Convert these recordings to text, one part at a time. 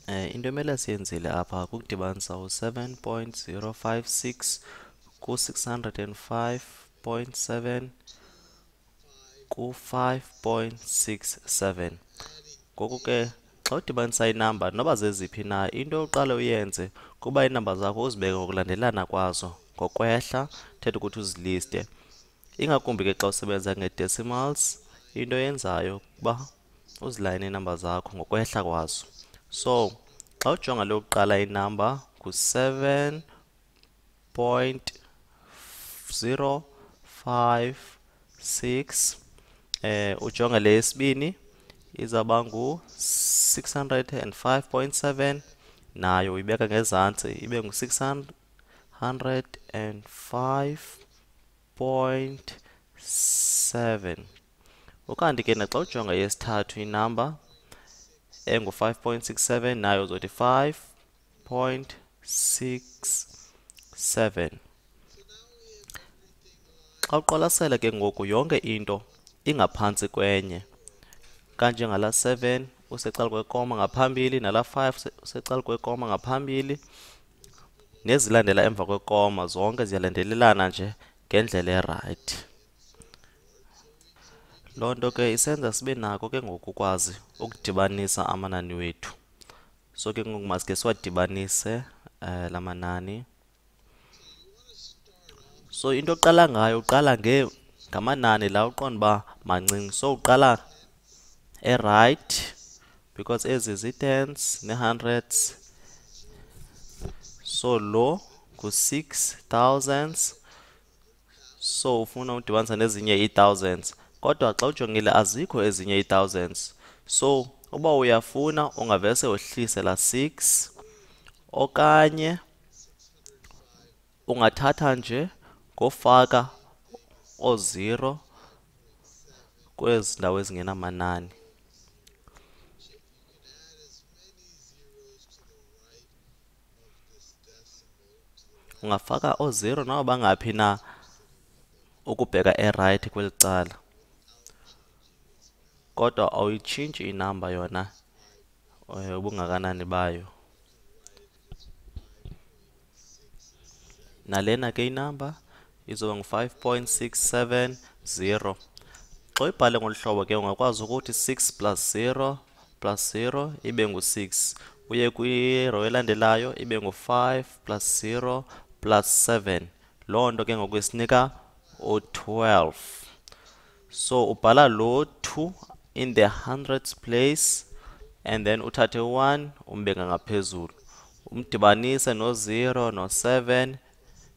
Into emele siyenzile apha kukudibanisa u7.056 ku605.7 ku5.67. Ngoku ke xa udibanisa inamba noba zeziphi na, into yokuqala uyenze kuba iinamba zakho uzibeke ngokulandelana kwazo ngokwehla, thetha ukuthi uziliste. Ingakumbi ke xa usebenza nge-decimals, into yenzayo kuba uzilayine iinamba zakho ngokwehla kwazo. So xa ujonga le yokuqala inamba ngu7.056, ujonga le yesibini izawuba ngu605.7, nayo uyibeka ngezantsi ibe ngu605.7. Ukanti ke naxa ujonga yesithathu inamba engu5.67, nayo uzothi 5.67. Xa uqwalasela ke ngoku yonke into ingaphantsi kwenye, kanjengala 7 usecaleni kwekoma ngaphambili, nala 5 usecaleni kwekoma ngaphambili, nezilandela emva kwekoma zonke ziyalandelelana nje ngendlela erayithi. Loo nto ke isenza sibe nako ke ngoku ukwazi ukudibanisa amanani wethu. So ke ngoku masike siwadibanise la manani. So into oqala ngayo uqala ngamanani la uqonda uba mancinci. So uqala right because ezi zii-tens nee-hundreds. So lo ngu-6 thousands. So ufuna udibanisa nezinye ii-thousands, kodwa xa ujongile azikho ezinye ii-thousands. So uba uyafuna ungavese wehlise la 6, okanye ungathatha nje ngofaka o-0 kwezi ndawo ezingenamanani. Ungafaka o-0 noba bangaphi na ukubheka erayithi kweli cala, kodwa awuyitshintshi inamba yona ubungakanani bayo. Nalena ke inamba izoba ngu5.670. Xa uyibhale ngolu hlobo ke ungakwazi ukuthi 6 plus 0 plus 0 ibe ngu-6. Uye kwi-row elandelayo ibe ngu-5 plus 0 plus 7. Loo nto ke ngoku isinika u-12. So ubhala lo 2 in the hundreds place, and then uthathe 1 umbeka ngaphezulu, umdibanise no-0 no-7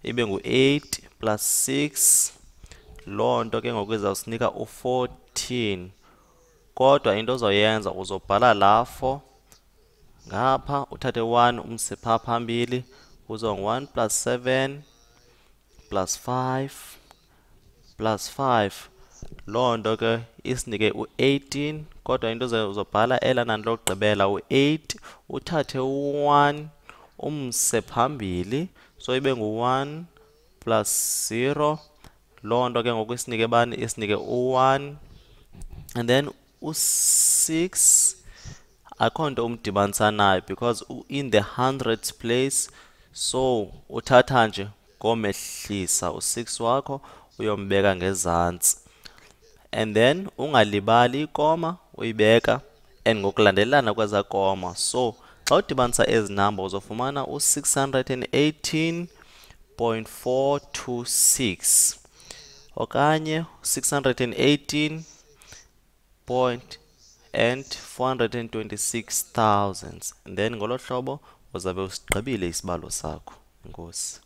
ibe ngu-8 plus 6. Loo nto ke ngoku izawusinika u-14. Kodwa into ozoyenza uzobhala la 4 ngapha, uthathe 1 umse phaa phambili, uzoba ngu-1 plus 7 plus 5 plus 5. Loo nto ke isinike u-18, kodwa into uzobhala ela nani lokugqibela u-8, uthathe u-1 umse phambili, so ibe ngu-1 plus 0. Loo nto ke ngoku isinike bani? Isinike u-1. And then u-6 akho nto umdibanisa nayo because in the hundreds place. So uthatha nje ngomehlisa u-6 wakho uyombeka ngezantsi, and then ungalibali ikoma uyibeka and ngokulandelelana kweza koma. So xa udibanisa ezi namba uzofumana u-618.426 okanye 618.426,000, and then ngolo hlobo uzabe usigqibile isibalo sakho. Enkosi.